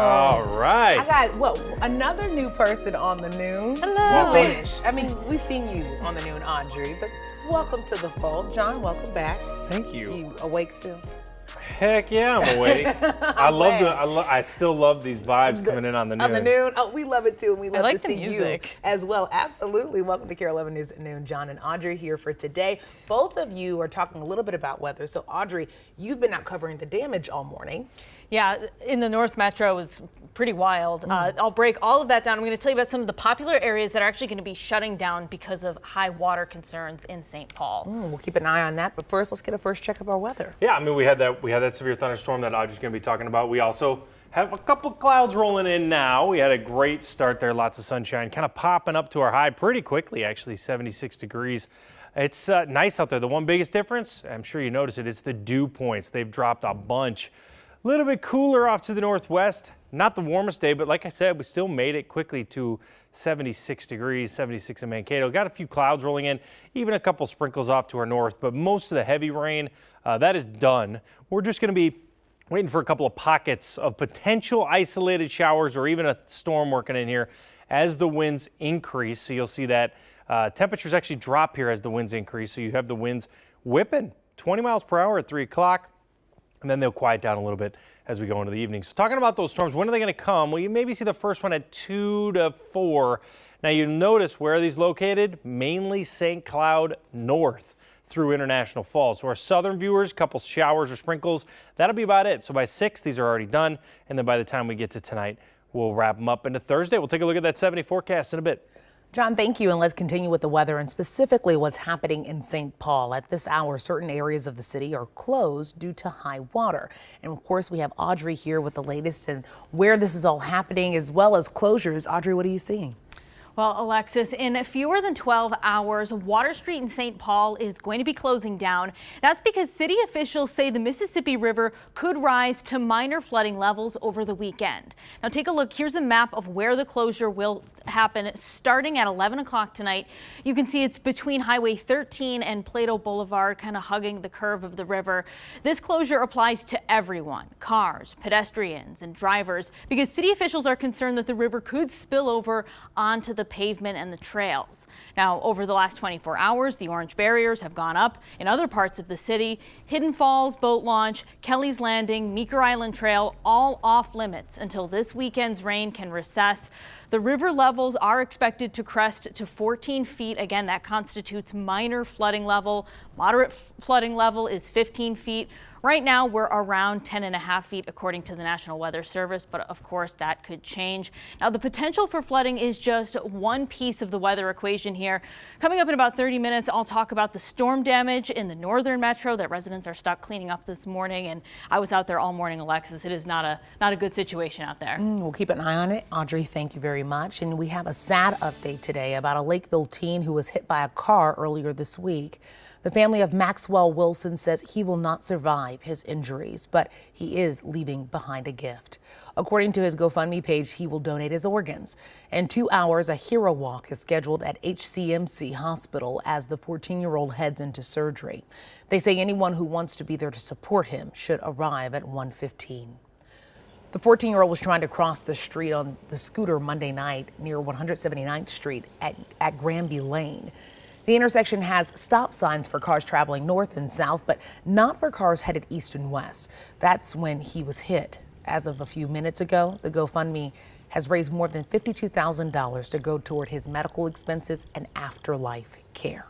All right. I got, another new person on the Noon. Hello. New-ish. I mean, we've seen you on the Noon, Audrey, but welcome to the fold. John, welcome back. Thank you. You awake still? Heck yeah, I'm awake. I still love these vibes coming in on the Noon. On the Noon. Oh, we love it too, and we love like to the see music. you as well. Absolutely. Welcome to KARE 11 News at Noon. John and Audrey here for today. Both of you are talking a little bit about weather. So, Audrey, you've been out covering the damage all morning. Yeah, in the North Metro was pretty wild. I'll break all of that down. I'm going to tell you about some of the popular areas that are actually going to be shutting down because of high water concerns in St. Paul. We'll keep an eye on that. But first, let's get a first check of our weather. Yeah, I mean, we had that severe thunderstorm that Audrey's going to be talking about. We also have a couple clouds rolling in now. We had a great start there, lots of sunshine, kind of popping up to our high pretty quickly, actually, 76 degrees. It's nice out there. The one biggest difference, I'm sure you notice it, it's the dew points. They've dropped a bunch. A little bit cooler off to the northwest. Not the warmest day, but like I said, we still made it quickly to 76 degrees, 76 in Mankato. Got a few clouds rolling in, even a couple sprinkles off to our north, but most of the heavy rain, that is done. We're just going to be waiting for a couple of pockets of potential isolated showers or even a storm working in here as the winds increase. So you'll see that temperatures actually drop here as the winds increase. So you have the winds whipping 20 miles per hour at 3 o'clock. And then they'll quiet down a little bit as we go into the evening. So talking about those storms, when are they going to come? Well, you maybe see the first one at 2 to 4. Now you notice where are these located? Mainly St. Cloud north through International Falls. So our southern viewers, a couple showers or sprinkles, that'll be about it. So by 6, these are already done. And then by the time we get to tonight, we'll wrap them up into Thursday. We'll take a look at that 70 forecast in a bit. John, thank you. And let's continue with the weather and specifically what's happening in St. Paul. At this hour, certain areas of the city are closed due to high water. And of course, we have Audrey here with the latest and where this is all happening as well as closures. Audrey, what are you seeing? Well, Alexis, in fewer than 12 hours, Water Street in St. Paul is going to be closing down. That's because city officials say the Mississippi River could rise to minor flooding levels over the weekend. Now take a look. Here's a map of where the closure will happen starting at 11 o'clock tonight. You can see it's between Highway 13 and Plato Boulevard, kind of hugging the curve of the river. This closure applies to everyone, cars, pedestrians, and drivers, because city officials are concerned that the river could spill over onto the pavement and the trails. Now, over the last 24 hours, the orange barriers have gone up in other parts of the city. Hidden Falls Boat Launch, Kelly's Landing, Meeker Island Trail, all off limits until this weekend's rain can recess. The river levels are expected to crest to 14 feet. Again, that constitutes minor flooding level. Moderate flooding level is 15 feet. Right now, we're around 10.5 feet, according to the National Weather Service, but of course that could change. Now, the potential for flooding is just one piece of the weather equation here. Coming up in about 30 minutes, I'll talk about the storm damage in the northern metro that residents are stuck cleaning up this morning. And I was out there all morning, Alexis. It is not a good situation out there. We'll keep an eye on it. Audrey, thank you very much. And we have a sad update today about a Lakeville teen who was hit by a car earlier this week. The family of Maxwell Wilson says he will not survive his injuries, but he is leaving behind a gift. According to his GoFundMe page, he will donate his organs. In 2 hours, a hero walk is scheduled at HCMC Hospital as the 14-year-old heads into surgery. They say anyone who wants to be there to support him should arrive at 1:15. The 14-year-old was trying to cross the street on the scooter Monday night near 179th Street at Granby Lane. The intersection has stop signs for cars traveling north and south, but not for cars headed east and west. That's when he was hit. As of a few minutes ago, the GoFundMe has raised more than $52,000 to go toward his medical expenses and afterlife care.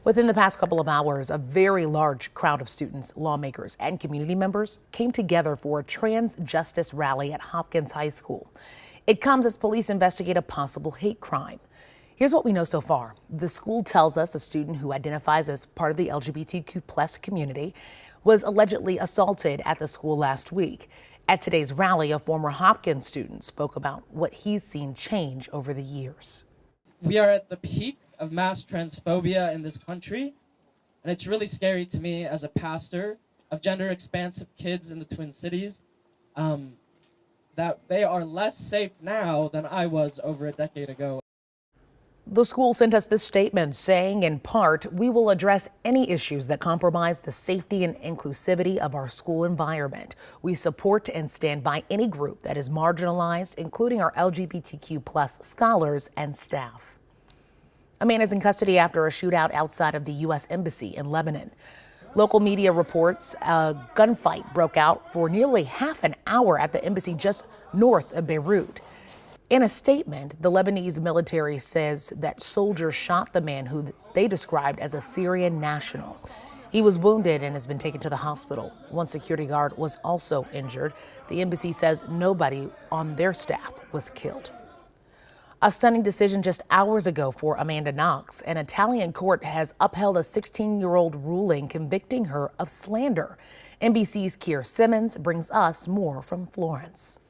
Within the past couple of hours, a very large crowd of students, lawmakers, and community members came together for a trans justice rally at Hopkins High School. It comes as police investigate a possible hate crime. Here's what we know so far. The school tells us a student who identifies as part of the LGBTQ+ community was allegedly assaulted at the school last week. At today's rally, a former Hopkins student spoke about what he's seen change over the years. We are at the peak of mass transphobia in this country, and it's really scary to me as a pastor of gender expansive kids in the Twin Cities that they are less safe now than I was over a decade ago. The school sent us this statement saying, in part, we will address any issues that compromise the safety and inclusivity of our school environment. We support and stand by any group that is marginalized, including our LGBTQ+ scholars and staff. A man is in custody after a shootout outside of the U.S. Embassy in Lebanon. Local media reports a gunfight broke out for nearly half an hour at the embassy just north of Beirut. In a statement, the Lebanese military says that soldiers shot the man who they described as a Syrian national. He was wounded and has been taken to the hospital. One security guard was also injured. The embassy says nobody on their staff was killed. A stunning decision just hours ago for Amanda Knox. An Italian court has upheld a 16-year-old ruling convicting her of slander. NBC's Keir Simmons brings us more from Florence.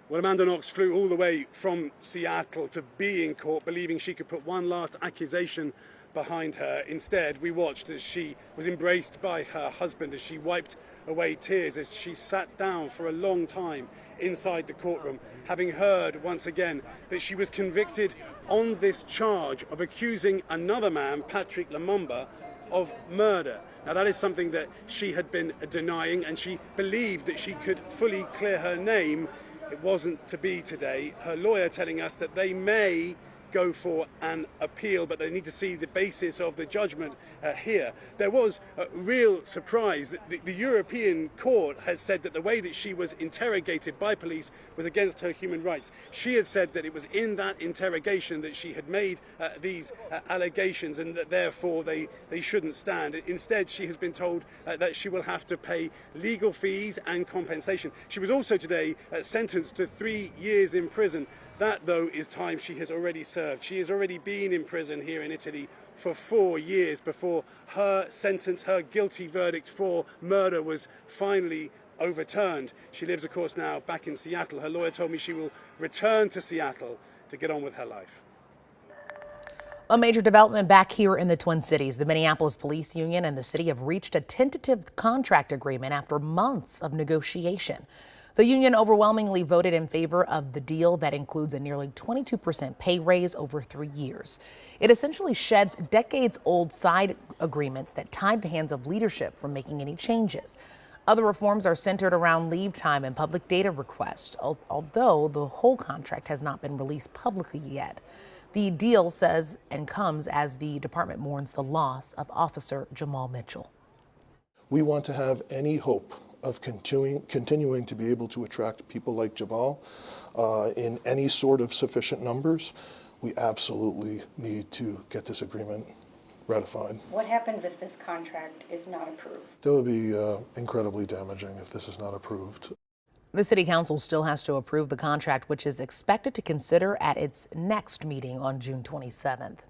Well, Amanda Knox flew all the way from Seattle to be in court, believing she could put one last accusation behind her. Instead, we watched as she was embraced by her husband as she wiped away tears as she sat down for a long time inside the courtroom, having heard once again that she was convicted on this charge of accusing another man, Patrick Lumumba, of murder. Now, that is something that she had been denying, and she believed that she could fully clear her name. It wasn't to be today. Her lawyer telling us that they may go for an appeal, but they need to see the basis of the judgment here. There was a real surprise that the European court had said that the way that she was interrogated by police was against her human rights. She had said that it was in that interrogation that she had made these allegations and that therefore they shouldn't stand. Instead, she has been told that she will have to pay legal fees and compensation. She was also today sentenced to 3 years in prison. That, though, is time she has already served. She has already been in prison here in Italy for 4 years before her sentence, her guilty verdict for murder was finally overturned. She lives, of course, now back in Seattle. Her lawyer told me she will return to Seattle to get on with her life. A major development back here in the Twin Cities. The Minneapolis Police Union and the city have reached a tentative contract agreement after months of negotiation. The union overwhelmingly voted in favor of the deal that includes a nearly 22% pay raise over 3 years. It essentially sheds decades-old side agreements that tied the hands of leadership from making any changes. Other reforms are centered around leave time and public data requests, although the whole contract has not been released publicly yet. The deal says and comes as the department mourns the loss of Officer Jamal Mitchell. We want to have any hope of continuing to be able to attract people like Jamal in any sort of sufficient numbers. We absolutely need to get this agreement ratified. What happens if this contract is not approved? That would be incredibly damaging if this is not approved. The city council still has to approve the contract, which is expected to consider at its next meeting on June 27th.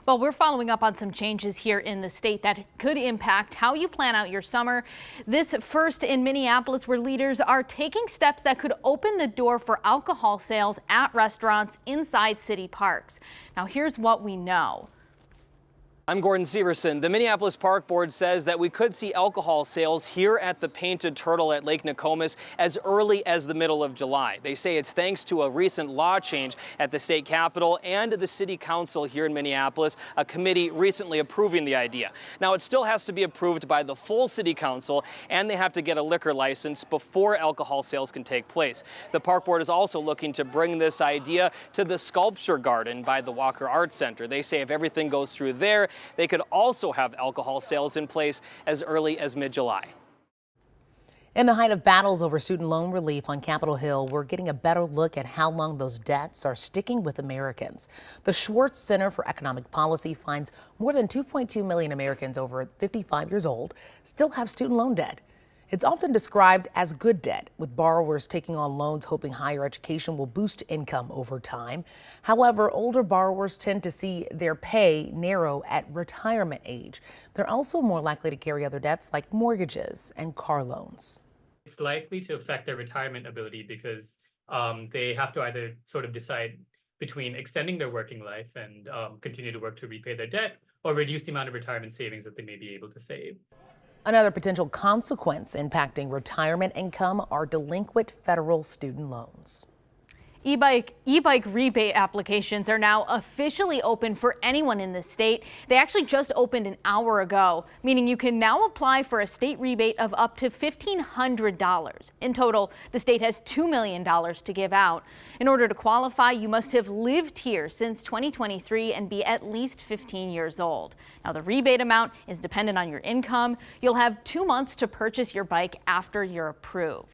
Well, we're following up on some changes here in the state that could impact how you plan out your summer. This first in Minneapolis, where leaders are taking steps that could open the door for alcohol sales at restaurants inside city parks. Now, here's what we know. I'm Gordon Severson. The Minneapolis Park Board says that we could see alcohol sales here at the Painted Turtle at Lake Nokomis as early as the middle of July. They say it's thanks to a recent law change at the state capitol and the city council here in Minneapolis, a committee recently approving the idea. Now, it still has to be approved by the full city council, and they have to get a liquor license before alcohol sales can take place. The Park Board is also looking to bring this idea to the Sculpture Garden by the Walker Arts Center. They say if everything goes through there, they could also have alcohol sales in place as early as mid-July. In the height of battles over student loan relief on Capitol Hill, we're getting a better look at how long those debts are sticking with Americans. The Schwartz Center for Economic Policy finds more than 2.2 million Americans over 55 years old still have student loan debt. It's often described as good debt, with borrowers taking on loans hoping higher education will boost income over time. However, older borrowers tend to see their pay narrow at retirement age. They're also more likely to carry other debts like mortgages and car loans. It's likely to affect their retirement ability because they have to either sort of decide between extending their working life and continue to work to repay their debt, or reduce the amount of retirement savings that they may be able to save. Another potential consequence impacting retirement income are delinquent federal student loans. E-bike rebate applications are now officially open for anyone in the state. They actually just opened an hour ago, meaning you can now apply for a state rebate of up to $1,500. In total, the state has $2 million to give out. In order to qualify, you must have lived here since 2023 and be at least 15 years old. Now, the rebate amount is dependent on your income. You'll have 2 months to purchase your bike after you're approved.